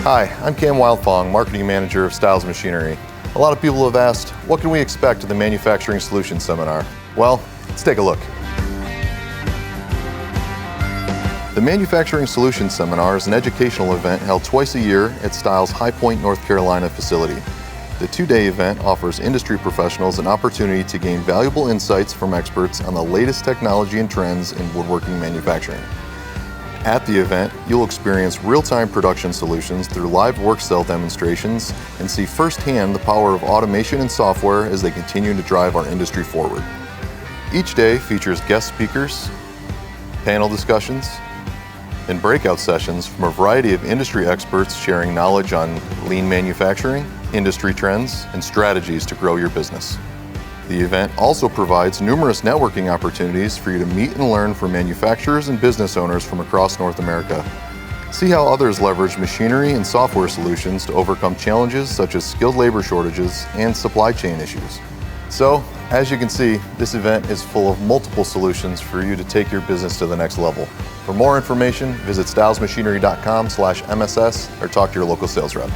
Hi, I'm Cam Wildfong, Marketing Manager of Stiles Machinery. A lot of people have asked, what can we expect at the Manufacturing Solutions Seminar? Well, let's take a look. The Manufacturing Solutions Seminar is an educational event held twice a year at Stiles' High Point, North Carolina facility. The two-day event offers industry professionals an opportunity to gain valuable insights from experts on the latest technology and trends in woodworking manufacturing. At the event, you'll experience real-time production solutions through live work cell demonstrations and see firsthand the power of automation and software as they continue to drive our industry forward. Each day features guest speakers, panel discussions, and breakout sessions from a variety of industry experts sharing knowledge on lean manufacturing, industry trends, and strategies to grow your business. The event also provides numerous networking opportunities for you to meet and learn from manufacturers and business owners from across North America. See how others leverage machinery and software solutions to overcome challenges such as skilled labor shortages and supply chain issues. So, as you can see, this event is full of multiple solutions for you to take your business to the next level. For more information, visit stilesmachinery.com/MSS or talk to your local sales rep.